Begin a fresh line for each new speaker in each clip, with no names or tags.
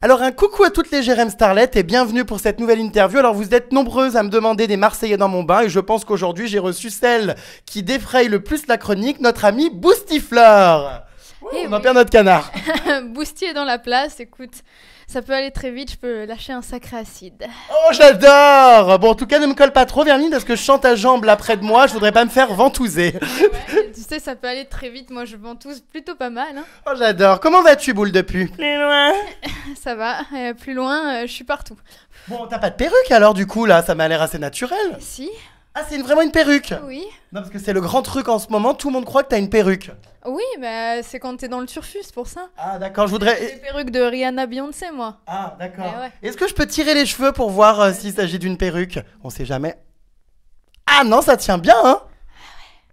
Alors un coucou à toutes les Jérém Starlet et bienvenue pour cette nouvelle interview. Alors vous êtes nombreuses à me demander des Marseillais dans mon bain et je pense qu'aujourd'hui j'ai reçu celle qui défraye le plus la chronique, notre amie Boostifleur. On en perd notre canard.
Boosty est dans la place, écoute, ça peut aller très vite, je peux lâcher un sacré acide.
Oh j'adore. Bon en tout cas ne me colle pas trop Vermine parce que je chante à jambe là près de moi, je voudrais pas me faire ventouser.
Ouais, tu sais, ça peut aller très vite, moi je ventouse plutôt pas mal. Hein.
Oh j'adore. Comment vas-tu boule de pu? Plus loin.
Ça va, plus loin, je suis partout.
Bon t'as pas de perruque alors du coup là, ça m'a l'air assez naturel.
Si.
Ah c'est vraiment une perruque?
Oui.
Non parce que c'est le grand truc en ce moment, tout le monde croit que t'as une perruque.
Oui, bah c'est quand t'es dans le turfu, c'est pour ça.
Ah d'accord, je voudrais...
Les perruques de Rihanna Beyoncé, moi.
Ah d'accord.
Ouais.
Est-ce que je peux tirer les cheveux pour voir s'il s'agit d'une perruque? On sait jamais. Ah non, ça tient bien hein.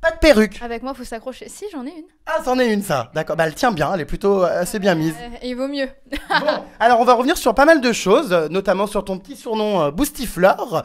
Pas de perruque.
Avec moi, faut s'accrocher. Si, j'en ai une.
Ah, c'en est une ça. D'accord, bah elle tient bien, elle est plutôt assez bien mise.
Il vaut mieux.
Bon, alors on va revenir sur pas mal de choses, notamment sur ton petit surnom Boostifleur,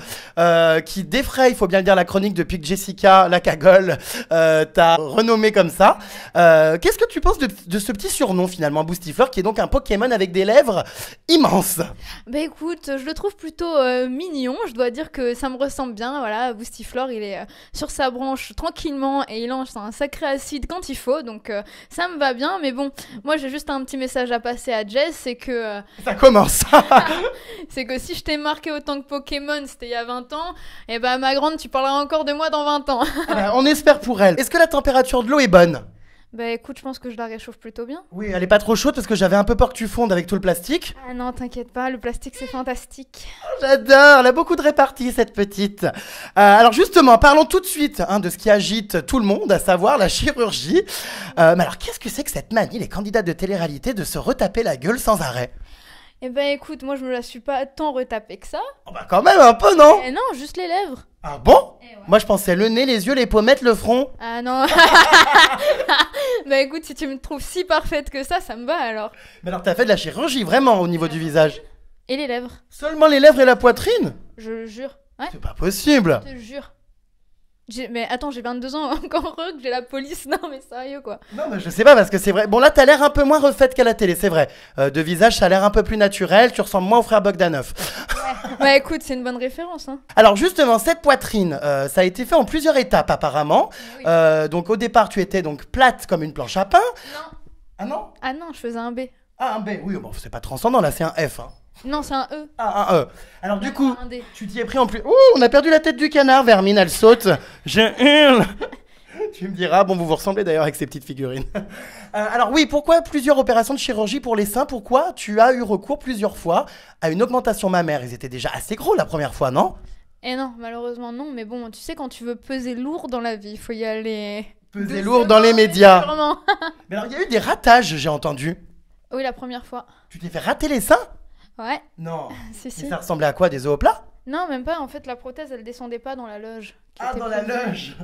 qui défraye, il faut bien le dire, la chronique depuis que Jessica, la cagole, t'a renommé comme ça. Qu'est-ce que tu penses de ce petit surnom finalement, Boostifleur, qui est donc un Pokémon avec des lèvres immenses?
Bah écoute, je le trouve plutôt mignon, je dois dire que ça me ressemble bien, voilà, Boostifleur, il est sur sa branche tranquillement et il lance un sacré acide quand il faut, donc ça me va bien, mais bon, moi j'ai juste un petit message à passer à Jess, c'est que...
Ça commence.
c'est que si je t'ai marqué autant que Pokémon, c'était il y a 20 ans, et bah ma grande, tu parleras encore de moi dans 20 ans.
On espère pour elle. Est-ce que la température de l'eau est bonne?
Bah écoute, je pense que je la réchauffe plutôt bien.
Oui, elle est pas trop chaude parce que j'avais un peu peur que tu fondes avec tout le plastique.
Ah non, t'inquiète pas, le plastique c'est fantastique.
J'adore, elle a beaucoup de répartie cette petite. Alors justement, parlons tout de suite de ce qui agite tout le monde, à savoir la chirurgie. Mais alors qu'est-ce que c'est que cette manie, les candidats de télé-réalité, de se retaper la gueule sans arrêt?
Eh ben écoute, moi je me la suis pas tant retapée que ça.
Oh bah quand même un peu, non?
Eh non, juste les lèvres.
Ah bon?
Ouais.
Moi je pensais le nez, les yeux, les pommettes, le front.
Ah non. Bah écoute, si tu me trouves si parfaite que ça me va alors.
Mais alors t'as fait de la chirurgie vraiment au niveau du visage?
Et les lèvres?
Seulement les lèvres et la poitrine?
Je le jure. Ouais,
C'est pas possible.
je te jure. Mais attends, j'ai 22 ans, encore heureux que j'ai la police. Non mais sérieux quoi.
Non mais je sais pas parce que c'est vrai. Bon là t'as l'air un peu moins refaite qu'à la télé, c'est vrai. De visage ça a l'air un peu plus naturel, tu ressembles moins au frère Bogdanov.
Bah écoute, c'est une bonne référence hein.
Alors justement cette poitrine, ça a été fait en plusieurs étapes apparemment.
Oui.
Donc au départ tu étais donc plate comme une planche à pain.
Non.
Ah non?
Ah non, je faisais un B.
Ah un B, oui bon c'est pas transcendant là, c'est un F. Hein.
Non, c'est un E.
Ah un E. Alors du coup,
Un D.
tu t'y es pris en plus... Ouh, on a perdu la tête du canard, Vermine, elle saute. Je hurle. Tu me diras, bon vous vous ressemblez d'ailleurs avec ces petites figurines. Alors oui, pourquoi plusieurs opérations de chirurgie pour les seins? Pourquoi tu as eu recours plusieurs fois à une augmentation mammaire? Ils étaient déjà assez gros la première fois, non?
Eh non, malheureusement non, mais bon, tu sais, quand tu veux peser lourd dans la vie, il faut y aller...
Peser lourd dans les médias.
Sûrement.
Mais alors il y a eu des ratages, j'ai entendu.
Oui, la première fois.
Tu t'es fait rater les seins?
Ouais,
Non.
si,
Mais
si.
ça ressemblait à quoi, des os plats?
Non, même pas, en fait, la prothèse, elle descendait pas dans la loge. qui
Ah,
était
dans la
prévue.
loge.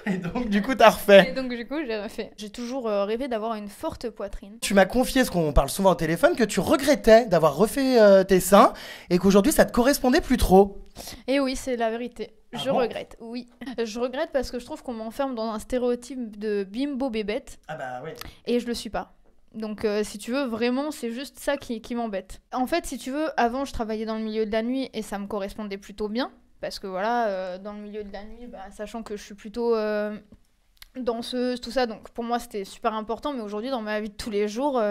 Et donc du coup t'as
Et
refait.
donc, du coup, j'ai refait. J'ai toujours rêvé d'avoir une forte poitrine.
Tu m'as confié, ce qu'on parle souvent au téléphone, que tu regrettais d'avoir refait tes seins et qu'aujourd'hui ça te correspondait plus trop.
Et oui, c'est la vérité.
Ah
Je
bon
regrette, oui. Je regrette parce que je trouve qu'on m'enferme dans un stéréotype de bimbo bébête
Ah bah oui.
et je le suis pas. Donc si tu veux, vraiment, c'est juste ça qui m'embête. En fait, si tu veux, avant, je travaillais dans le milieu de la nuit et ça me correspondait plutôt bien. Parce que voilà, dans le milieu de la nuit, bah, sachant que je suis plutôt danseuse, tout ça, donc pour moi, c'était super important. Mais aujourd'hui, dans ma vie de tous les jours,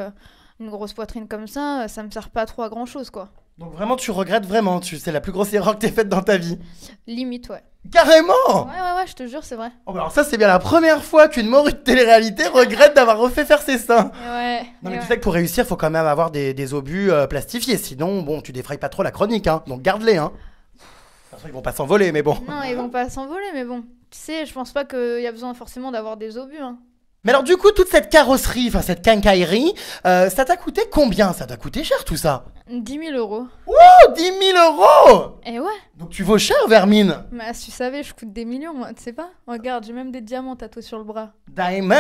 une grosse poitrine comme ça me sert pas trop à grand-chose, quoi.
Donc vraiment tu regrettes vraiment, c'est la plus grosse erreur que t'aies faite dans ta vie.
Limite, ouais.
Carrément!
Ouais, je te jure, c'est vrai.
Oh, bah alors ça c'est bien la première fois qu'une morue de télé-réalité regrette d'avoir refait faire ses seins.
Ouais.
Non mais
ouais.
tu sais que pour réussir, faut quand même avoir des obus plastifiés, sinon bon, tu défrayes pas trop la chronique, hein. Donc garde-les, hein. De toute façon, ils vont pas s'envoler, mais bon.
Non, ils vont pas s'envoler, mais bon. Tu sais, je pense pas qu'il y a besoin forcément d'avoir des obus, hein.
Mais alors du coup, toute cette carrosserie, enfin cette quincaillerie, ça t'a coûté combien? Ça t'a coûté cher tout ça?
10 000 euros.
Oh, 10 000 euros!
Et ouais,
Donc tu vaux cher, Vermine.
mais si tu savais, je coûte des millions, moi, tu sais pas? Regarde, j'ai même des diamants tatoués sur le bras.
Diamonds.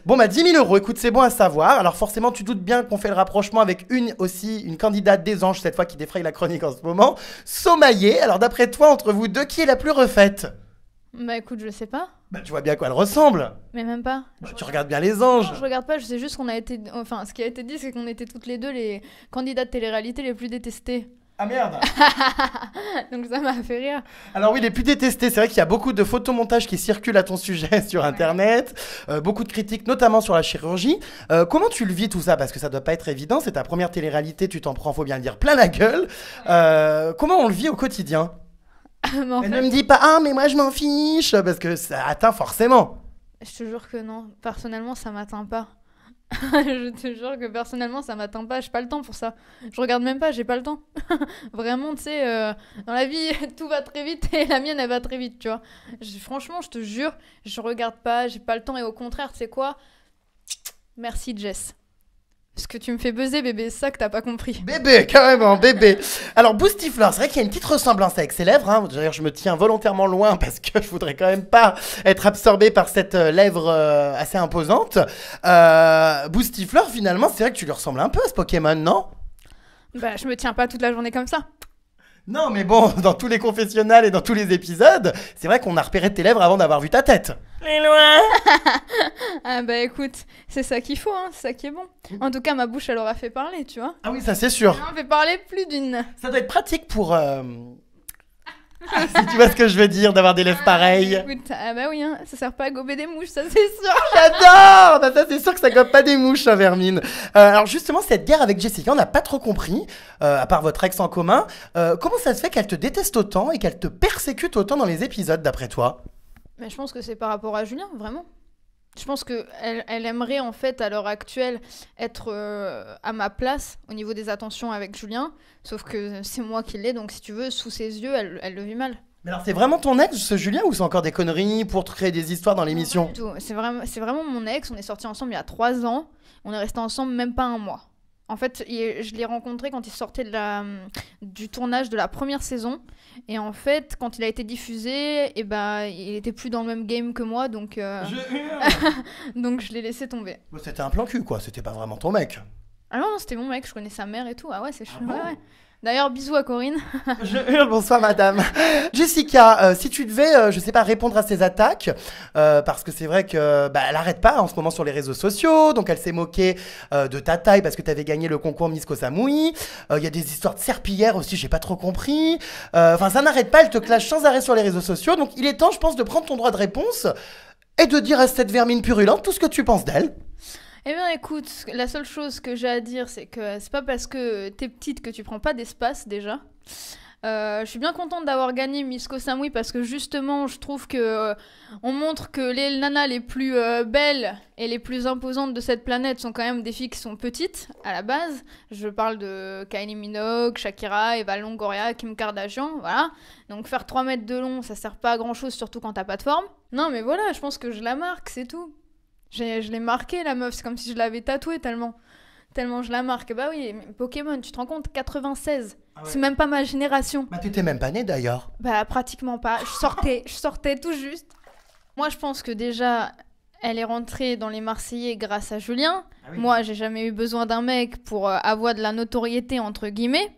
Bon bah 10 000 euros, écoute c'est bon à savoir. Alors forcément tu doutes bien qu'on fait le rapprochement avec une candidate des anges cette fois qui défraye la chronique en ce moment, Somaillé. Alors d'après toi entre vous deux qui est la plus refaite?
Bah écoute, je sais pas.
Bah tu vois bien à quoi elle ressemble.
Mais même pas.
Bah, tu regardes bien les anges.
Non, je regarde pas, je sais juste qu'on a été. Enfin, ce qui a été dit, c'est qu'on était toutes les deux les candidats de télé-réalité les plus détestés.
Ah merde.
Donc ça m'a fait rire.
Alors oui, les plus détestés, c'est vrai qu'il y a beaucoup de photomontages qui circulent à ton sujet sur Internet, beaucoup de critiques, notamment sur la chirurgie. Comment tu le vis tout ça? Parce que ça doit pas être évident, c'est ta première télé-réalité, tu t'en prends, faut bien le dire, plein la gueule. Comment on le vit au quotidien?
Mais en
Elle
fait,
ne me dit pas, ah mais moi je m'en fiche, parce que ça atteint forcément.
je te jure que non. Personnellement, ça m'atteint pas. Je te jure que personnellement, ça m'atteint pas. J'ai pas le temps pour ça. Je regarde même pas, j'ai pas le temps. Vraiment, tu sais, dans la vie, tout va très vite et la mienne, elle va très vite, tu vois. Franchement, je te jure, je regarde pas, j'ai pas le temps et au contraire, tu sais quoi? Merci, Jess. Parce que tu me fais buzzer, bébé, c'est ça que t'as pas compris.
Bébé, carrément, bébé. Alors, Boostifleur, c'est vrai qu'il y a une petite ressemblance avec ses lèvres. Hein. D'ailleurs, je me tiens volontairement loin parce que je voudrais quand même pas être absorbé par cette lèvre assez imposante. Boostifleur, finalement, c'est vrai que tu lui ressembles un peu à ce Pokémon, non?
Bah, je me tiens pas toute la journée comme ça.
Non, mais bon, dans tous les confessionnals et dans tous les épisodes, c'est vrai qu'on a repéré tes lèvres avant d'avoir vu ta tête. Les loin.
Ah bah écoute, c'est ça qu'il faut, hein, c'est ça qui est bon. En tout cas, ma bouche, elle aura fait parler, tu vois.
Ah oui, ça c'est sûr.
On fait parler plus d'une.
Ça doit être pratique pour... si tu vois ce que je veux dire, d'avoir des lèvres pareilles.
Écoute, ah bah oui, hein, ça sert pas à gober des mouches, ça c'est sûr.
J'adore. Bah ça c'est sûr que ça gobe pas des mouches, hein, Vermine. Alors justement, cette guerre avec Jessica, on n'a pas trop compris, à part votre ex en commun. Comment ça se fait qu'elle te déteste autant et qu'elle te persécute autant dans les épisodes, d'après toi?
Mais je pense que c'est par rapport à Julien, vraiment. Je pense qu'elle aimerait en fait à l'heure actuelle être à ma place au niveau des attentions avec Julien, sauf que c'est moi qui l'ai, donc si tu veux, sous ses yeux, elle le vit mal.
Mais alors c'est vraiment ton ex, ce Julien, ou c'est encore des conneries pour te créer des histoires dans l'émission?
Pas du tout. C'est vraiment mon ex, on est sortis ensemble il y a 3 ans, on est restés ensemble même pas un mois. En fait, je l'ai rencontré quand il sortait du tournage de la première saison. Et en fait, quand il a été diffusé, et bah, il était plus dans le même game que moi, donc donc je l'ai laissé tomber.
C'était un plan cul, quoi. C'était pas vraiment ton mec.
Ah non, c'était mon mec, je connais sa mère et tout. Ah ouais, c'est chou.
bon
Ouais, ouais. D'ailleurs, bisous à Corinne.
Je hurle, bonsoir madame. Jessica, si tu devais, je sais pas, répondre à ses attaques, parce que c'est vrai que bah, elle arrête pas en ce moment sur les réseaux sociaux, donc elle s'est moquée de ta taille parce que t'avais gagné le concours Miss Koh Samui. Il y a des histoires de serpillière aussi, j'ai pas trop compris. Enfin, ça n'arrête pas, elle te clash sans arrêt sur les réseaux sociaux, donc il est temps, je pense, de prendre ton droit de réponse et de dire à cette vermine purulente tout ce que tu penses d'elle.
Eh bien, écoute, la seule chose que j'ai à dire, c'est que c'est pas parce que t'es petite que tu prends pas d'espace, déjà. Je suis bien contente d'avoir gagné Miss Koh Samui parce que justement, je trouve que on montre que les nanas les plus belles et les plus imposantes de cette planète sont quand même des filles qui sont petites à la base. Je parle de Kylie Minogue, Shakira, Eva Longoria, Kim Kardashian, voilà. Donc faire 3 mètres de long, ça sert pas à grand chose, surtout quand t'as pas de forme. Non, mais voilà, je pense que je la marque, c'est tout. Je l'ai marquée, la meuf, c'est comme si je l'avais tatouée tellement je la marque. Bah oui, Pokémon, tu te rends compte, 96. Ah ouais. C'est même pas ma génération.
Bah t'étais même pas née d'ailleurs.
Bah pratiquement pas. Je sortais tout juste. Moi, je pense que déjà, elle est rentrée dans les Marseillais grâce à Julien. Ah oui. Moi, j'ai jamais eu besoin d'un mec pour avoir de la notoriété, entre guillemets.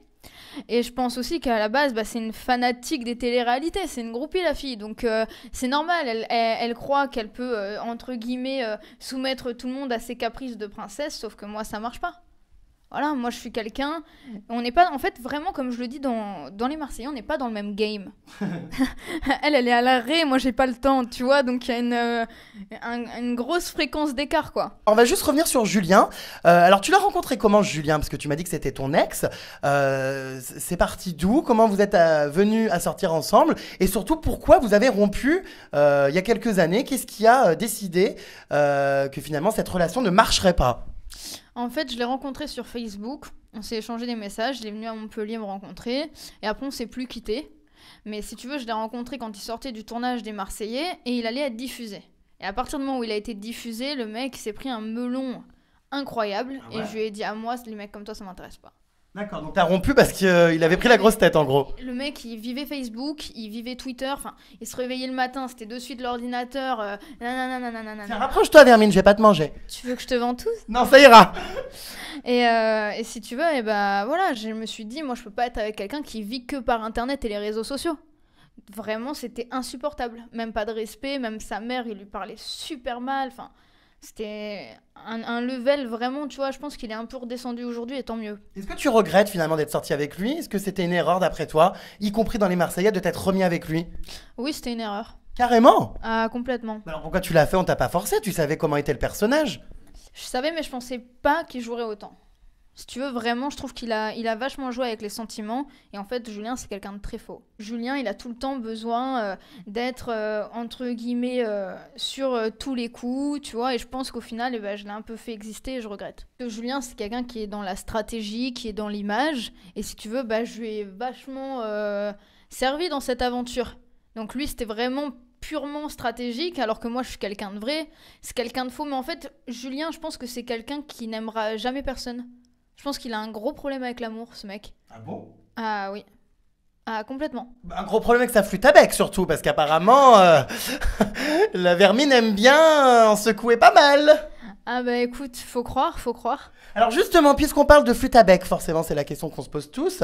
Et je pense aussi qu'à la base, bah, c'est une fanatique des téléréalités, c'est une groupie la fille, donc c'est normal, elle croit qu'elle peut, entre guillemets, soumettre tout le monde à ses caprices de princesse, sauf que moi ça marche pas. Voilà, moi je suis quelqu'un, on n'est pas, en fait vraiment comme je le dis dans les Marseillais, on n'est pas dans le même game. elle est à l'arrêt, moi j'ai pas le temps, tu vois, donc il y a une grosse fréquence d'écart quoi.
On va juste revenir sur Julien. Alors tu l'as rencontré comment Julien? Parce que tu m'as dit que c'était ton ex. C'est parti d'où? Comment vous êtes venus à sortir ensemble? Et surtout pourquoi vous avez rompu il y a quelques années? Qu'est-ce qui a décidé que finalement cette relation ne marcherait pas?
En fait, je l'ai rencontré sur Facebook, on s'est échangé des messages, il est venu à Montpellier me rencontrer, et après on s'est plus quitté. Mais si tu veux, je l'ai rencontré quand il sortait du tournage des Marseillais, et il allait être diffusé. Et à partir du moment où il a été diffusé, le mec s'est pris un melon incroyable, ah ouais. Et je lui ai dit, à moi, les mecs comme toi, ça m'intéresse pas.
D'accord, donc t'as rompu parce qu'il avait pris la grosse tête en gros.
Le mec, il vivait Facebook, il vivait Twitter, enfin, il se réveillait le matin, c'était de suite l'ordinateur,
Tiens, rapproche-toi Vermine, je vais pas te manger.
Tu veux que je te vende tous?
Non, ça ira.
Et si tu veux, et bah voilà, je me suis dit, moi je peux pas être avec quelqu'un qui vit que par internet et les réseaux sociaux. Vraiment, c'était insupportable. Même pas de respect, même sa mère, il lui parlait super mal. Enfin, c'était un level vraiment, tu vois, je pense qu'il est un peu redescendu aujourd'hui et tant mieux.
Est-ce que tu regrettes finalement d'être sorti avec lui? Est-ce que c'était une erreur d'après toi, y compris dans les Marseillais, de t'être remis avec lui?
Oui, c'était une erreur.
Carrément.
Ah, complètement.
Alors pourquoi tu l'as fait? On t'a pas forcé, tu savais comment était le personnage.
Je savais, mais je pensais pas qu'il jouerait autant. Si tu veux, vraiment, je trouve qu'il a vachement joué avec les sentiments. Et en fait, Julien, c'est quelqu'un de très faux. Julien, il a tout le temps besoin d'être, entre guillemets, sur tous les coups, tu vois. Et je pense qu'au final, eh ben, je l'ai un peu fait exister et je regrette. Parce que Julien, c'est quelqu'un qui est dans la stratégie, qui est dans l'image. Et si tu veux, bah, je lui ai vachement servi dans cette aventure. Donc lui, c'était vraiment purement stratégique, alors que moi, je suis quelqu'un de vrai. C'est quelqu'un de faux. Mais en fait, Julien, je pense que c'est quelqu'un qui n'aimera jamais personne. Je pense qu'il a un gros problème avec l'amour, ce mec.
Ah bon?
Ah oui. Ah, complètement.
Un gros problème avec sa flûte à bec surtout, parce qu'apparemment, la vermine aime bien en secouer pas mal.
Ah bah écoute, faut croire, faut croire.
Alors justement, puisqu'on parle de flûte à bec, forcément c'est la question qu'on se pose tous.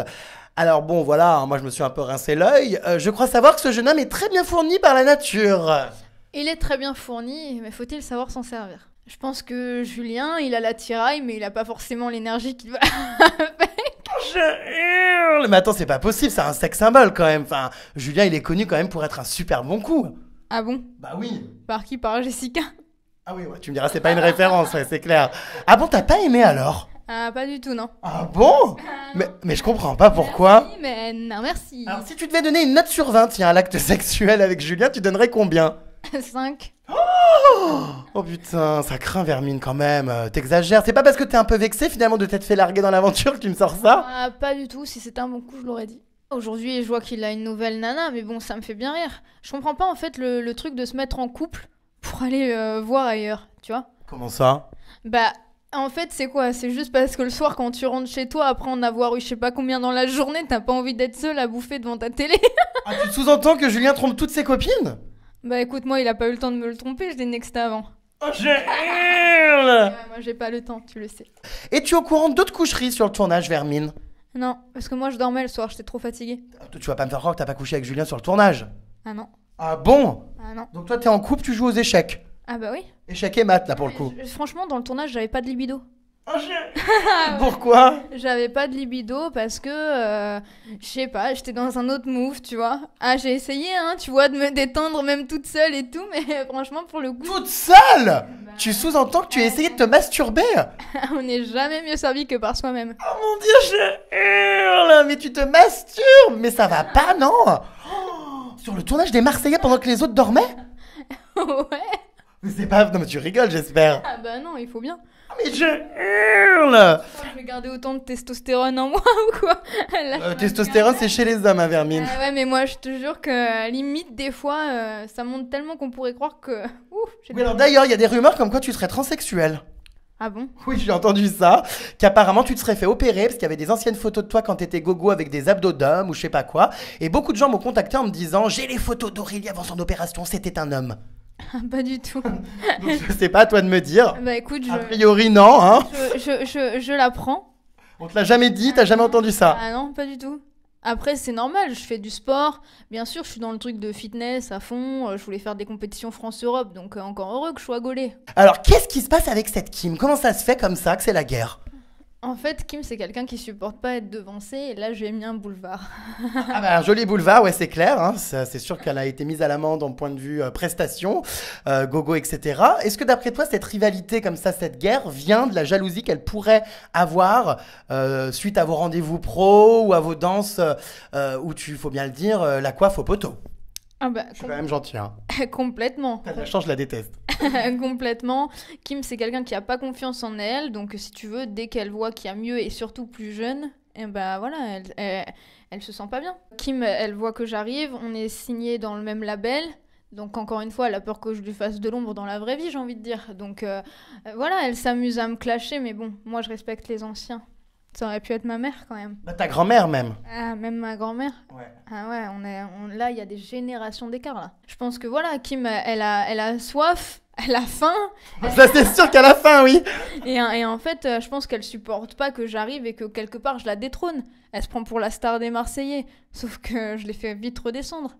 Alors bon, voilà, moi je me suis un peu rincé l'œil. Je crois savoir que ce jeune homme est très bien fourni par la nature.
Il est très bien fourni, mais faut-il savoir s'en servir? Je pense que Julien, il a l'attirail, mais il a pas forcément l'énergie qu'il va avec.
Je hurle. Mais attends, c'est pas possible, c'est un sex symbole quand même. Enfin, Julien, il est connu quand même pour être un super bon coup.
Ah bon?
Bah oui.
Par qui? Par Jessica?
Ah oui, ouais, tu me diras, c'est pas une référence, ouais, c'est clair. Ah bon, t'as pas aimé alors?
Ah, pas du tout, non.
Ah bon? Mais je comprends pas pourquoi.
Merci, mais non, merci.
Alors si tu devais donner une note sur 20, tiens, à l'acte sexuel avec Julien, tu donnerais combien?
5.
Oh putain, ça craint Vermine quand même. T'exagères. C'est pas parce que t'es un peu vexé finalement de t'être fait larguer dans l'aventure que tu me sors ça?
Ah, pas du tout. Si c'était un bon coup, je l'aurais dit. Aujourd'hui, je vois qu'il a une nouvelle nana, mais bon, ça me fait bien rire. Je comprends pas en fait le truc de se mettre en couple pour aller voir ailleurs, tu vois.
Comment ça?
Bah, en fait, c'est quoi? C'est juste parce que le soir, quand tu rentres chez toi, après en avoir eu je sais pas combien dans la journée, t'as pas envie d'être seule à bouffer devant ta télé.
Ah, tu sous-entends que Julien trompe toutes ses copines?
Bah écoute, moi, il a pas eu le temps de me le tromper, je l'ai nexté avant.
Oh, je hurle.
Moi, j'ai pas le temps, tu le sais.
Es-tu au courant d'autres coucheries sur le tournage, Vermine?
Non, parce que moi, je dormais le soir, j'étais trop fatiguée.
Tu vas pas me faire croire que t'as pas couché avec Julien sur le tournage?
Ah non.
Ah bon?
Ah non.
Donc toi, t'es en couple, tu joues aux échecs.
Ah bah oui.
Échecs et maths, là, pour le coup.
Franchement, dans le tournage, j'avais pas de libido.
Oh, Pourquoi?
J'avais pas de libido parce que, je sais pas, j'étais dans un autre move, tu vois. Ah, j'ai essayé, hein, tu vois, de me détendre même toute seule et tout, mais franchement, pour le coup,
Toute seule? Tu sous-entends que tu as essayé de te masturber?
on n'est jamais mieux servi que par soi-même.
Oh mon dieu, je hurle! Mais tu te masturbes! Mais ça va pas, non? Oh, sur le tournage des Marseillais pendant que les autres dormaient?
Ouais.
Mais c'est pas... Non mais tu rigoles, j'espère.
Ah bah non, il faut bien.
Mais je hurle!
Je vais garder autant de testostérone en moi ou quoi? Là,
Testostérone, c'est chez les hommes, hein, Vermine.
Ah ouais, mais moi, je te jure que limite, des fois, ça monte tellement qu'on pourrait croire que... Ouf,
Oui, alors d'ailleurs, il y a des rumeurs comme quoi tu serais transsexuel.
Ah bon?
Oui, j'ai entendu ça. Qu'apparemment, tu te serais fait opérer parce qu'il y avait des anciennes photos de toi quand t'étais gogo avec des abdos d'homme ou je sais pas quoi. Et beaucoup de gens m'ont contacté en me disant « J'ai les photos d'Aurélie avant son opération, c'était un homme. »
Pas du tout.
Donc je sais pas, à toi de me dire.
Bah écoute,
A priori, non, hein.
je la prends.
On te l'a jamais dit, t'as jamais entendu ça.
Ah non, pas du tout. Après, c'est normal, je fais du sport. Bien sûr, je suis dans le truc de fitness à fond. Je voulais faire des compétitions France-Europe, donc encore heureux que je sois gaulée.
Alors, qu'est-ce qui se passe avec cette Kim? Comment ça se fait comme ça que c'est la guerre?
En fait, Kim, c'est quelqu'un qui supporte pas être devancé, et là, je lui ai mis un boulevard.
Ah bah, un joli boulevard, ouais, c'est clair. Hein. C'est sûr qu'elle a été mise à l'amende en point de vue prestation, gogo, etc. Est-ce que d'après toi, cette rivalité comme ça, cette guerre, vient de la jalousie qu'elle pourrait avoir suite à vos rendez-vous pro ou à vos danses où tu, faut bien le dire, la coiffe au poteau?
Ah bah,
Je suis quand même gentil, hein.
complètement.
T'as de la chance, je la déteste.
Complètement. Kim, c'est quelqu'un qui a pas confiance en elle, donc si tu veux, dès qu'elle voit qu'il y a mieux et surtout plus jeune, et bah voilà, elle se sent pas bien. Kim, elle voit que j'arrive, on est signé dans le même label, donc encore une fois, elle a peur que je lui fasse de l'ombre dans la vraie vie, j'ai envie de dire. Donc voilà, elle s'amuse à me clasher, mais bon, moi je respecte les anciens. Ça aurait pu être ma mère quand même.
Bah, ta grand-mère même.
Ah, même ma grand-mère.
Ouais.
Ah ouais, là, il y a des générations d'écart, là. Je pense que voilà, Kim, elle a soif, elle a faim.
Ça, c'est sûr qu'à la fin, oui.
Et en fait, je pense qu'elle supporte pas que j'arrive et que quelque part, je la détrône. Elle se prend pour la star des Marseillais. Sauf que je l'ai fait vite redescendre.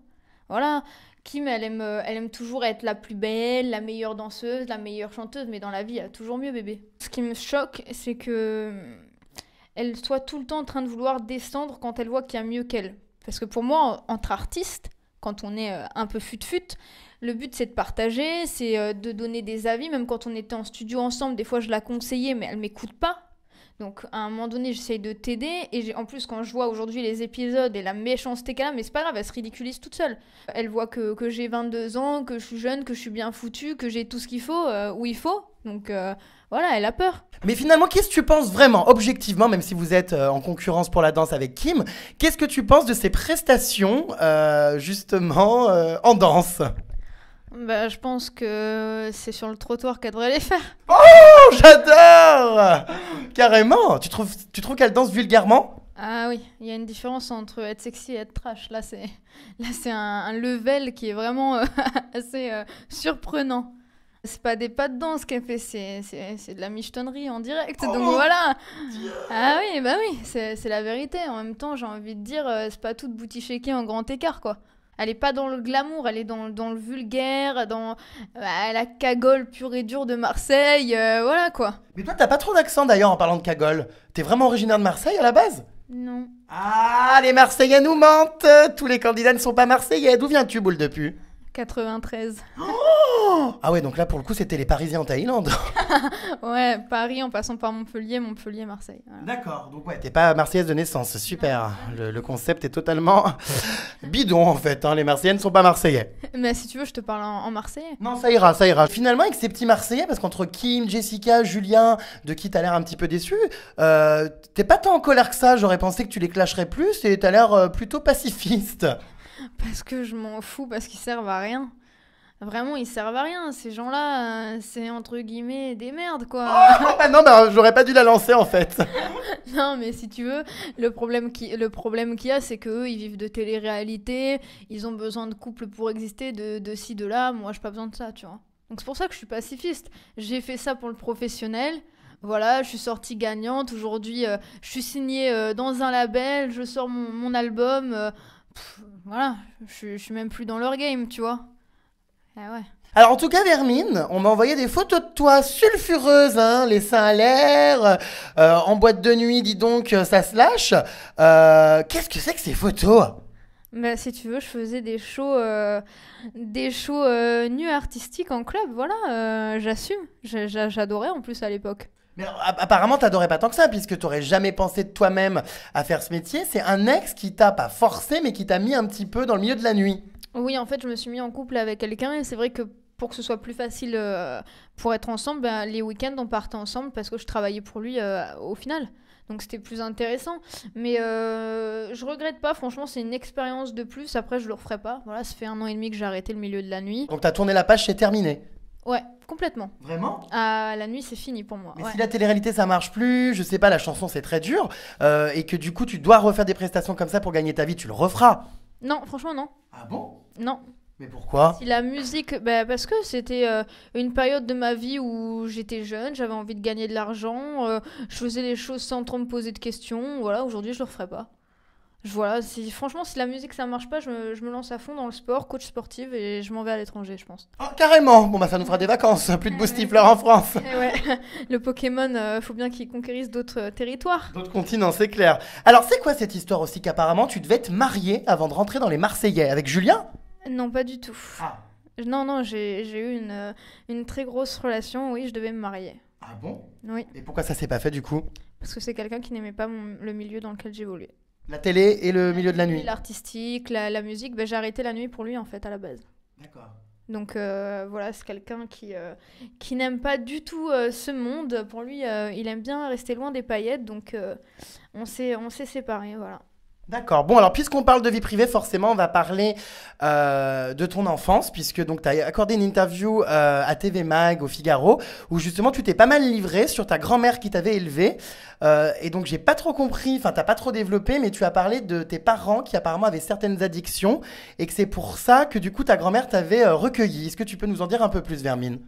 Voilà. Kim, elle aime toujours être la plus belle, la meilleure danseuse, la meilleure chanteuse, mais dans la vie, il y a toujours mieux, bébé. Ce qui me choque, c'est que elle soit tout le temps en train de vouloir descendre quand elle voit qu'il y a mieux qu'elle. Parce que pour moi, entre artistes, quand on est un peu fut-fut, le but c'est de partager, c'est de donner des avis. Même quand on était en studio ensemble, des fois je la conseillais, mais elle m'écoute pas. Donc à un moment donné, j'essaye de t'aider. Et en plus, quand je vois aujourd'hui les épisodes et la méchanceté qu'elle a, mais c'est pas grave, elle se ridiculise toute seule. Elle voit que j'ai 22 ans, que je suis jeune, que je suis bien foutue, que j'ai tout ce qu'il faut, où il faut. Donc voilà, elle a peur.
Mais finalement, qu'est-ce que tu penses vraiment, objectivement, même si vous êtes en concurrence pour la danse avec Kim, qu'est-ce que tu penses de ses prestations, justement, en danse?
Bah, je pense que c'est sur le trottoir qu'elle devrait les faire.
Oh, j'adore! Carrément! Tu trouves qu'elle danse vulgairement?
Ah oui, il y a une différence entre être sexy et être trash. Là, c'est un level qui est vraiment assez surprenant. C'est pas des pas de danse qu'elle fait, c'est de la michetonnerie en direct. Donc voilà. Ah oui, bah oui, c'est la vérité. En même temps, j'ai envie de dire, c'est pas tout de booty shaker en grand écart, quoi. Elle est pas dans le glamour, elle est dans le vulgaire, dans la cagole pure et dure de Marseille, voilà quoi.
Mais toi, t'as pas trop d'accent d'ailleurs en parlant de cagole. T'es vraiment originaire de Marseille à la base?
Non.
Ah, les Marseillais nous mentent! Tous les candidats ne sont pas Marseillais. D'où viens-tu, boule de pu?
93.
Oh, ah ouais, donc là, pour le coup, c'était les Parisiens en Thaïlande.
Ouais, Paris en passant par Montpellier, Marseille. Voilà.
D'accord, donc ouais, t'es pas Marseillaise de naissance, super. Le concept est totalement bidon en fait, hein. Les Marseillais ne sont pas Marseillais.
Mais si tu veux, je te parle en marseillais.
Non, ça ira, ça ira. Finalement, avec ces petits Marseillais, parce qu'entre Kim, Jessica, Julien, de qui t'as l'air un petit peu déçu, t'es pas tant en colère que ça, j'aurais pensé que tu les clasherais plus et t'as l'air plutôt pacifiste.
Parce que je m'en fous, parce qu'ils servent à rien. Vraiment, ils servent à rien. Ces gens-là, c'est entre guillemets des merdes, quoi.
Oh, bah non, bah j'aurais pas dû la lancer en fait.
Non, mais si tu veux, le problème qu'il y a, c'est qu'eux, ils vivent de télé-réalité, ils ont besoin de couple pour exister, de ci, de là. Moi, j'ai pas besoin de ça, tu vois. Donc c'est pour ça que je suis pacifiste. J'ai fait ça pour le professionnel. Voilà, je suis sortie gagnante. Aujourd'hui, je suis signée dans un label, je sors mon album. Voilà, je suis même plus dans leur game, tu vois. Ah ouais.
Alors en tout cas, Vermine, on m'a envoyé des photos de toi sulfureuses, hein, les seins à l'air, en boîte de nuit, dis donc, ça se lâche. Qu'est-ce que c'est que ces photos?
Bah, si tu veux, je faisais des shows nus artistiques en club, voilà, j'assume. J'adorais en plus à l'époque.
Mais alors, apparemment, t'adorais pas tant que ça, puisque t'aurais jamais pensé de toi-même à faire ce métier. C'est un ex qui t'a pas forcé, mais qui t'a mis un petit peu dans le milieu de la nuit.
Oui, en fait, je me suis mis en couple avec quelqu'un et c'est vrai que pour que ce soit plus facile pour être ensemble, ben, les week-ends, on partait ensemble parce que je travaillais pour lui au final. Donc c'était plus intéressant. Mais je regrette pas, franchement, c'est une expérience de plus. Après, je le referai pas. Voilà, ça fait 1 an et demi que j'ai arrêté le milieu de la nuit.
Donc t'as tourné la page, c'est terminé.
Ouais, complètement.
Vraiment?
Ah, la nuit, c'est fini pour moi.
Mais
Ouais.
si la télé-réalité ça marche plus, je sais pas, la chanson c'est très dur, et que du coup tu dois refaire des prestations comme ça pour gagner ta vie, tu le referas.
Non, franchement, non.
Ah bon?
Non.
Mais pourquoi?
Si la musique, bah, parce que c'était une période de ma vie où j'étais jeune, j'avais envie de gagner de l'argent, je faisais les choses sans trop me poser de questions. Voilà, aujourd'hui, je le referai pas. Voilà, franchement, si la musique ça marche pas, je me lance à fond dans le sport, coach sportive, et je m'en vais à l'étranger, je pense.
Oh, carrément! Bon bah ça nous fera des vacances, plus de boostifleurs en France.
Et ouais, le Pokémon, faut bien qu'il conquérisse d'autres territoires.
D'autres continents, c'est clair. Alors c'est quoi cette histoire aussi qu'apparemment tu devais te marier avant de rentrer dans les Marseillais avec Julien?
Non, pas du tout.
Ah.
Non, j'ai eu une très grosse relation, oui, je devais me marier.
Ah bon?
Oui,
Et pourquoi ça s'est pas fait du coup?
parce que c'est quelqu'un qui n'aimait pas le milieu dans lequel j'évoluais.
La télé et le milieu de la nuit.
L'artistique, la musique, bah, j'ai arrêté la nuit pour lui en fait à la base.
D'accord.
Donc voilà, c'est quelqu'un qui n'aime pas du tout ce monde. Pour lui, il aime bien rester loin des paillettes, donc on s'est séparés, voilà.
D'accord. Bon, alors puisqu'on parle de vie privée, forcément, on va parler de ton enfance, puisque donc tu as accordé une interview à TV Mag, au Figaro, où justement tu t'es pas mal livré sur ta grand-mère qui t'avait élevé. Et donc j'ai pas trop compris, enfin t'as pas trop développé, mais tu as parlé de tes parents qui apparemment avaient certaines addictions, et que c'est pour ça que du coup ta grand-mère t'avait recueilli. Est-ce que tu peux nous en dire un peu plus, Vermine?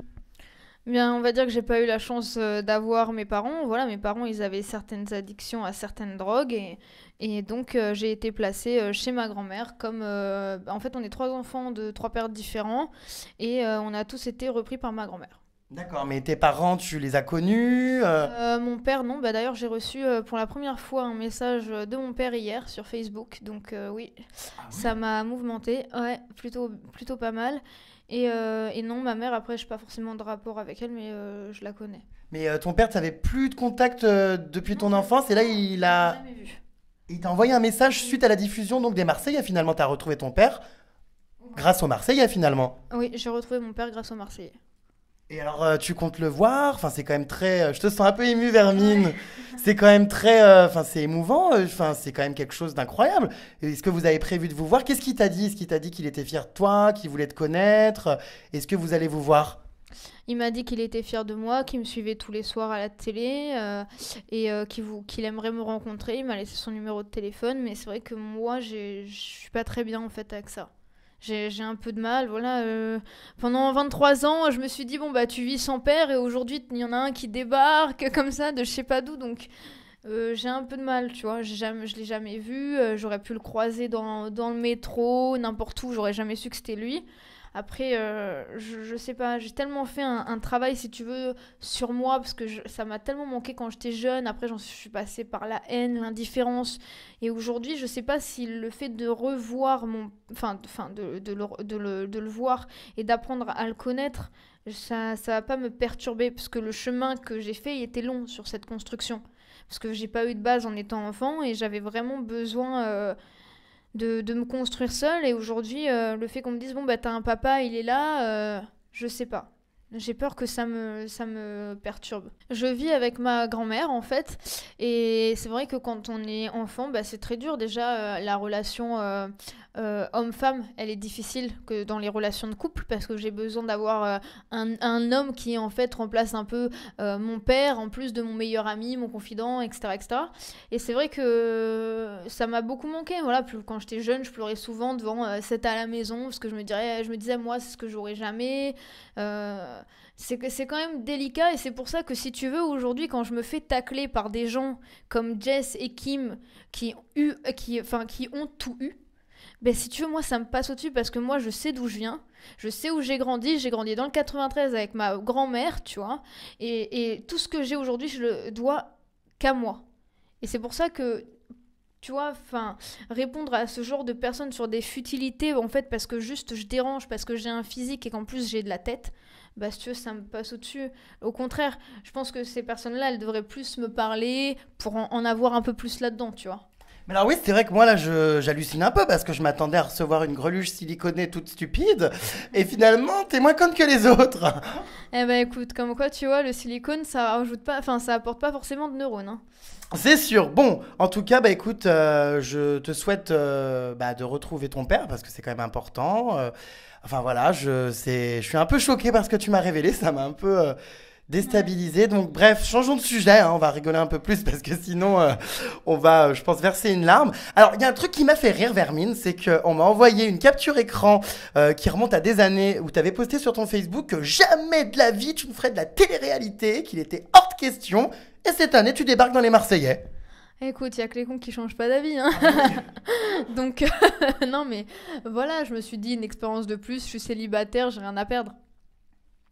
Bien, on va dire que j'ai pas eu la chance d'avoir mes parents. Voilà, mes parents, ils avaient certaines addictions à certaines drogues et donc j'ai été placée chez ma grand-mère. Comme en fait, on est trois enfants de trois pères différents et on a tous été repris par ma grand-mère.
D'accord, mais tes parents, tu les as connus
Mon père, non. Bah, d'ailleurs, j'ai reçu pour la première fois un message de mon père hier sur Facebook. Donc oui,
Ah
ça
ouais.
m'a mouvementé. Ouais, plutôt pas mal. Et non, ma mère, après, je n'ai pas forcément de rapport avec elle, mais je la connais.
Mais ton père, t'avais plus de contact depuis
Non,
ton enfance et là,
non, je l'ai jamais vue.
il t'a envoyé un message suite à la diffusion donc des Marseillais. Finalement, t'as retrouvé ton père grâce aux Marseillais finalement.
Oui, j'ai retrouvé mon père grâce aux Marseillais.
Et alors, tu comptes le voir? Enfin, c'est quand même très. Je te sens un peu ému, Vermine.
Ouais.
C'est quand même très. Enfin, c'est émouvant. Enfin, c'est quand même quelque chose d'incroyable. Est-ce que vous avez prévu de vous voir? Qu'est-ce qu'il t'a dit? Est-ce qu'il t'a dit qu'il était fier de toi, qu'il voulait te connaître? Est-ce que vous allez vous voir?
Il m'a dit qu'il était fier de moi, qu'il me suivait tous les soirs à la télé et qu'il aimerait me rencontrer. Il m'a laissé son numéro de téléphone, mais c'est vrai que moi, je suis pas très bien en fait avec ça. J'ai un peu de mal, voilà. Pendant 23 ans, je me suis dit, bon, bah, tu vis sans père et aujourd'hui, il y en a un qui débarque comme ça de je sais pas d'où, donc j'ai un peu de mal, tu vois. Je l'ai jamais vu, j'aurais pu le croiser dans le métro, n'importe où, j'aurais jamais su que c'était lui. Après, je sais pas, j'ai tellement fait un travail, si tu veux, sur moi, parce que ça m'a tellement manqué quand j'étais jeune. Après, j'en suis passée par la haine, l'indifférence. Et aujourd'hui, je sais pas si le fait de revoir enfin de le voir et d'apprendre à le connaître, ça va pas me perturber, parce que le chemin que j'ai fait, il était long sur cette construction. Parce que j'ai pas eu de base en étant enfant et j'avais vraiment besoin de me construire seule. Et aujourd'hui, le fait qu'on me dise, bon, bah, t'as un papa, il est là, je sais pas. J'ai peur que ça me perturbe. Je vis avec ma grand-mère en fait, et c'est vrai que quand on est enfant, bah, c'est très dur déjà. La relation homme-femme, elle est difficile que dans les relations de couple parce que j'ai besoin d'avoir un homme qui en fait remplace un peu mon père, en plus de mon meilleur ami, mon confident, etc. etc. Et c'est vrai que ça m'a beaucoup manqué. Voilà, quand j'étais jeune, je pleurais souvent devant cet à la maison parce que je me disais, moi, c'est ce que j'aurais jamais. C'est quand même délicat et c'est pour ça que si tu veux aujourd'hui quand je me fais tacler par des gens comme Jess et Kim qui ont tout eu, ben si tu veux moi ça me passe au-dessus parce que moi je sais d'où je viens, je sais où j'ai grandi dans le 93 avec ma grand-mère, tu vois, et tout ce que j'ai aujourd'hui je le dois qu'à moi. Et c'est pour ça que tu vois, enfin, répondre à ce genre de personnes sur des futilités, en fait, parce que juste je dérange, parce que j'ai un physique et qu'en plus j'ai de la tête, bah, si tu veux, ça me passe au-dessus. Au contraire, je pense que ces personnes-là, elles devraient plus me parler pour en avoir un peu plus là-dedans, tu vois.
Mais alors oui, c'est vrai que moi là, j'hallucine un peu parce que je m'attendais à recevoir une greluche siliconée toute stupide, et finalement, t'es moins conne que les autres.
Eh ben écoute, comme quoi, tu vois, le silicone, ça rajoute pas, enfin, ça apporte pas forcément de neurones, hein.
C'est sûr. Bon, en tout cas, bah écoute, je te souhaite bah, de retrouver ton père parce que c'est quand même important. Enfin voilà, je suis un peu choqué par ce que tu m'as révélé, ça m'a un peu
Ouais.
déstabilisé. Donc bref, changeons de sujet, hein, on va rigoler un peu plus parce que sinon, on va, je pense, verser une larme. Alors, il y a un truc qui m'a fait rire, Vermine, c'est qu'on m'a envoyé une capture écran qui remonte à des années où tu avais posté sur ton Facebook que jamais de la vie tu ne ferais de la télé-réalité, qu'il était hors de question. Et cette année, tu débarques dans les Marseillais.
Écoute, il y a que les cons qui changent pas d'avis, hein.
Ah bah oui.
Donc, non, mais voilà, je me suis dit une expérience de plus, je suis célibataire, j'ai rien à perdre.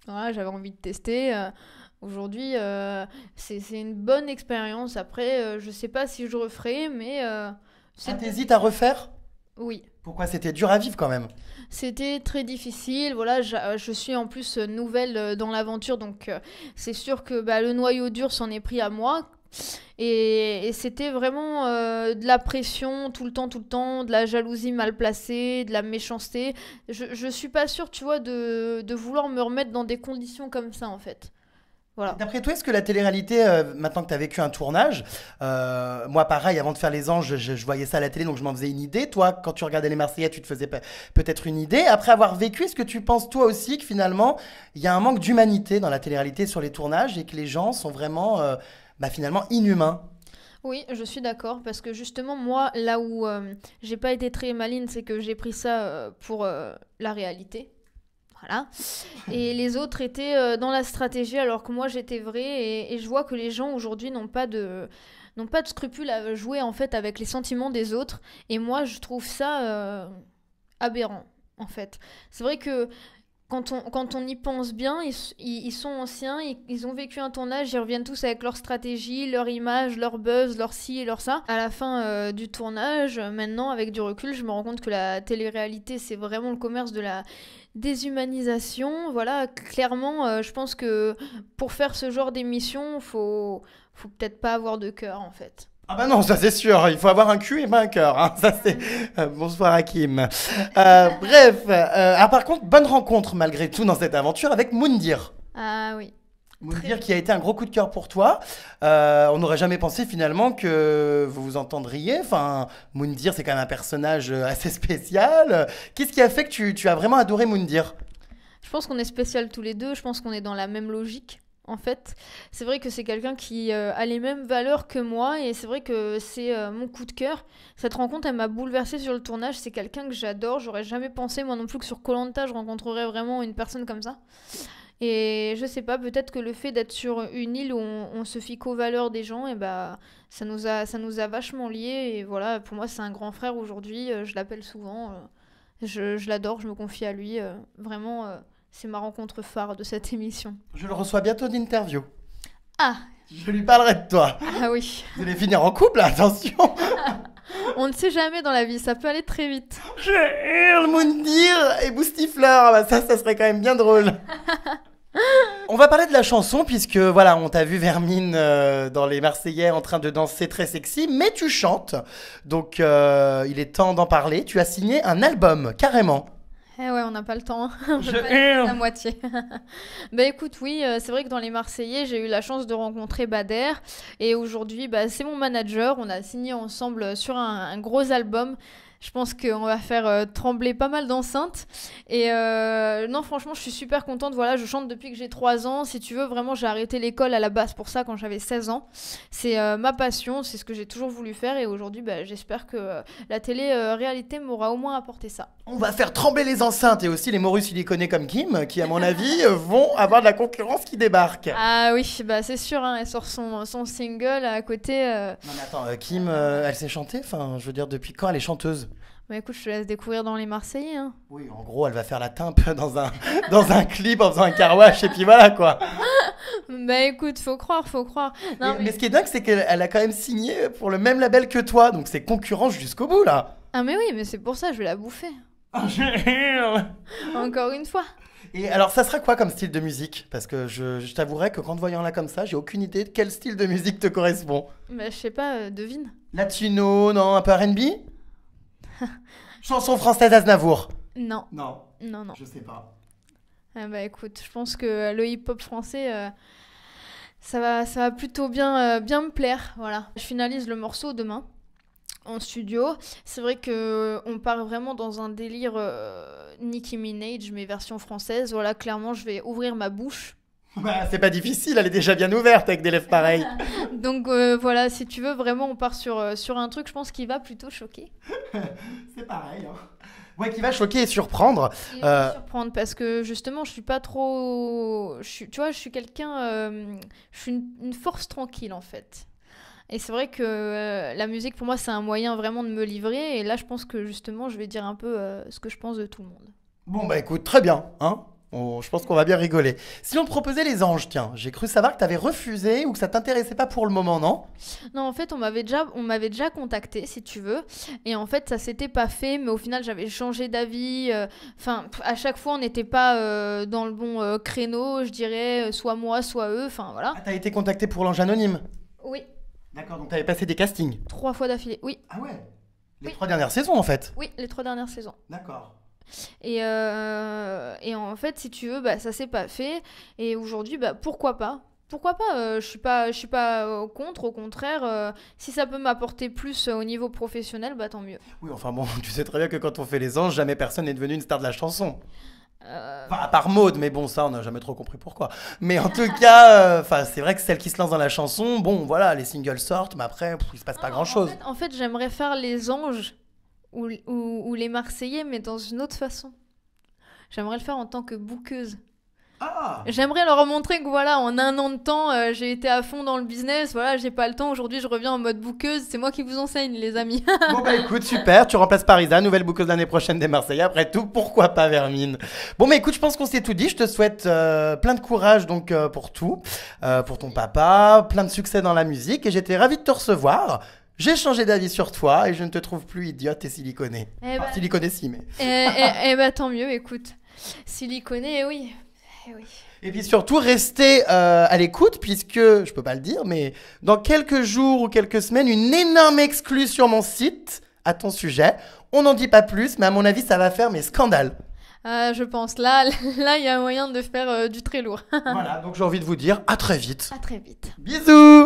Voilà, j'avais envie de tester. Aujourd'hui, c'est une bonne expérience. Après, je sais pas si je referai, mais
Ah,
c'était
t'hésites à refaire?
oui,
Pourquoi c'était dur à vivre quand même?
c'était très difficile. Voilà, je suis en plus nouvelle dans l'aventure, donc c'est sûr que bah, le noyau dur s'en est pris à moi. Et c'était vraiment de la pression tout le temps, de la jalousie mal placée, de la méchanceté. Je suis pas sûre, tu vois, de vouloir me remettre dans des conditions comme ça, en fait. Voilà.
D'après toi, est-ce que la télé-réalité, maintenant que tu as vécu un tournage, moi pareil, avant de faire Les Anges, je voyais ça à la télé, donc je m'en faisais une idée. Toi, quand tu regardais Les Marseillais, tu te faisais peut-être une idée. Après avoir vécu, est-ce que tu penses toi aussi que finalement, il y a un manque d'humanité dans la télé-réalité sur les tournages et que les gens sont vraiment, bah, finalement, inhumains?
Oui, je suis d'accord, parce que justement, moi, là où j'ai pas été très maline, c'est que j'ai pris ça pour la réalité. Voilà. Et les autres étaient dans la stratégie, alors que moi j'étais vraie. Et je vois que les gens aujourd'hui n'ont pas de scrupule à jouer en fait avec les sentiments des autres. Et moi je trouve ça aberrant en fait. C'est vrai que quand on y pense bien, ils sont anciens, ils ont vécu un tournage, ils reviennent tous avec leur stratégie, leur image, leur buzz, leur ci et leur ça. À la fin du tournage, maintenant, avec du recul, je me rends compte que la télé-réalité, c'est vraiment le commerce de la déshumanisation. Voilà, clairement, je pense que pour faire ce genre d'émission, faut peut-être pas avoir de cœur, en fait.
Ah bah non, ça c'est sûr, il faut avoir un cul et pas un cœur. Hein. Ça c'est... bonsoir Hakim. Bref, par contre, bonne rencontre malgré tout dans cette aventure avec Moundir.
Ah oui.
Moundir qui a été un gros coup de cœur pour toi. On n'aurait jamais pensé finalement que vous vous entendriez. Enfin, Moundir c'est quand même un personnage assez spécial. Qu'est-ce qui a fait que tu as vraiment adoré Moundir?
Je pense qu'on est spécial tous les deux, je pense qu'on est dans la même logique. En fait, c'est vrai que c'est quelqu'un qui a les mêmes valeurs que moi et c'est vrai que c'est mon coup de cœur. Cette rencontre, elle m'a bouleversée sur le tournage. C'est quelqu'un que j'adore. J'aurais jamais pensé, moi non plus, que sur koh je rencontrerais vraiment une personne comme ça. Et je sais pas, peut-être que le fait d'être sur une île où on se fie qu'aux valeurs des gens, et bah, ça nous a vachement liés. Et voilà, pour moi, c'est un grand frère aujourd'hui. Je l'appelle souvent. Je l'adore, je me confie à lui. Vraiment. C'est ma rencontre phare de cette émission.
Je le reçois bientôt d'interview.
Ah.
Je lui parlerai de toi.
Ah oui.
Vous allez finir en couple, attention.
On ne sait jamais dans la vie, ça peut aller très vite.
Je hurle Moundir et Boustifleur. Ah bah ça serait quand même bien drôle. On va parler de la chanson puisque voilà, on t'a vu Vermine dans les Marseillais en train de danser très sexy, mais tu chantes. Donc il est temps d'en parler. Tu as signé un album, carrément.
Eh ouais, on n'a pas le temps. On peut pas dire la moitié. Bah écoute, oui, c'est vrai que dans les Marseillais, j'ai eu la chance de rencontrer Bader. Et aujourd'hui, bah, c'est mon manager. On a signé ensemble sur un gros album. Je pense qu'on va faire trembler pas mal d'enceintes. Et non, franchement, je suis super contente. Voilà, je chante depuis que j'ai 3 ans. Si tu veux, vraiment, j'ai arrêté l'école à la base pour ça quand j'avais 16 ans. C'est ma passion, c'est ce que j'ai toujours voulu faire. Et aujourd'hui, bah, j'espère que la télé-réalité m'aura au moins apporté ça.
On va faire trembler les enceintes et aussi les morus siliconés comme Kim, qui, à mon avis, vont avoir de la concurrence qui débarque.
Ah oui, bah c'est sûr, hein, elle sort son single à côté.
Non mais attends, Kim, elle sait chanter? Enfin, je veux dire, depuis quand elle est chanteuse?
Bah écoute, je te laisse découvrir dans les Marseillais. Hein.
Oui, en gros, elle va faire la timpe dans un clip en faisant un car-wash et puis voilà quoi.
Bah écoute, faut croire. Non,
mais ce qui est dingue, c'est qu'elle a quand même signé pour le même label que toi, donc c'est concurrence jusqu'au bout là.
Ah mais oui, mais c'est pour ça, je vais la bouffer. Encore une fois.
Et alors, ça sera quoi comme style de musique? Parce que je t'avouerai que quand te voyant là comme ça, j'ai aucune idée de quel style de musique te correspond.
Bah je sais pas, devine.
Latino, non, un peu R&B? Chanson française Aznavour?
Non.
Non.
Non.
Je sais pas.
Ah bah écoute, je pense que le hip-hop français, ça va plutôt bien me plaire. Voilà. Je finalise le morceau demain. En studio, c'est vrai que on part vraiment dans un délire Nicki Minaj, mais version française. Voilà, clairement, je vais ouvrir ma bouche.
Bah, c'est pas difficile, elle est déjà bien ouverte avec des lèvres pareilles.
Donc voilà, si tu veux, vraiment, on part sur un truc, je pense, qui va plutôt choquer.
C'est pareil, hein. Ouais, qui va choquer et surprendre.
Surprendre, parce que justement, je suis pas trop... tu vois, je suis quelqu'un... je suis une force tranquille, en fait. Et c'est vrai que la musique, pour moi, c'est un moyen vraiment de me livrer. Et là, je pense que justement, je vais dire un peu ce que je pense de tout le monde.
Bon, bah écoute, très bien. Hein, je pense qu'on va bien rigoler. Si on te proposait les anges, tiens, j'ai cru savoir que t'avais refusé ou que ça t'intéressait pas pour le moment, non?
Non, en fait, on m'avait déjà contacté, si tu veux. Et en fait, ça s'était pas fait. Mais au final, j'avais changé d'avis. Enfin, à chaque fois, on n'était pas dans le bon créneau, je dirais. Soit moi, soit eux. Enfin, voilà.
Ah, t'as été contacté pour l'ange anonyme?
Oui.
D'accord, donc t'avais passé des castings?
3 fois d'affilée, oui.
Ah ouais? Les
Oui.
3 dernières saisons, en fait?
Oui, les 3 dernières saisons.
D'accord.
Et en fait, si tu veux, bah, ça s'est pas fait. Et aujourd'hui, bah, pourquoi pas? Pourquoi pas? Je suis pas contre, au contraire. Si ça peut m'apporter plus au niveau professionnel, bah tant mieux.
Oui, enfin bon, tu sais très bien que quand on fait les anges, jamais personne n'est devenu une star de la chanson. Enfin, à part Maud, mais bon, ça, on n'a jamais trop compris pourquoi. Mais en tout cas, c'est vrai que celle qui se lance dans la chanson, bon, voilà, les singles sortent, mais après, il se passe pas grand-chose.
En fait, j'aimerais faire les anges ou les Marseillais, mais dans une autre façon. j'aimerais le faire en tant que bookeuse.
Ah.
J'aimerais leur montrer que voilà, en 1 an de temps, j'ai été à fond dans le business. Voilà, j'ai pas le temps. Aujourd'hui, je reviens en mode bookeuse. C'est moi qui vous enseigne, les amis.
Bon bah écoute, super, tu remplaces Parisa, nouvelle bouqueuse l'année prochaine des Marseillais. Après tout, pourquoi pas Vermine? Bon bah écoute, je pense qu'on s'est tout dit. Je te souhaite plein de courage donc pour tout, pour ton papa, plein de succès dans la musique. Et j'étais ravie de te recevoir. J'ai changé d'avis sur toi et je ne te trouve plus idiote et siliconée. Enfin, siliconée si, mais...
Bah tant mieux, écoute. Siliconé, oui. Oui.
Et puis surtout, restez à l'écoute puisque, je peux pas le dire, mais dans quelques jours ou quelques semaines, une énorme exclue sur mon site à ton sujet. On n'en dit pas plus, mais à mon avis, ça va faire mes scandales.
Je pense. Là, il y a moyen de faire du très lourd.
Voilà, donc j'ai envie de vous dire à très vite.
À très vite.
Bisous!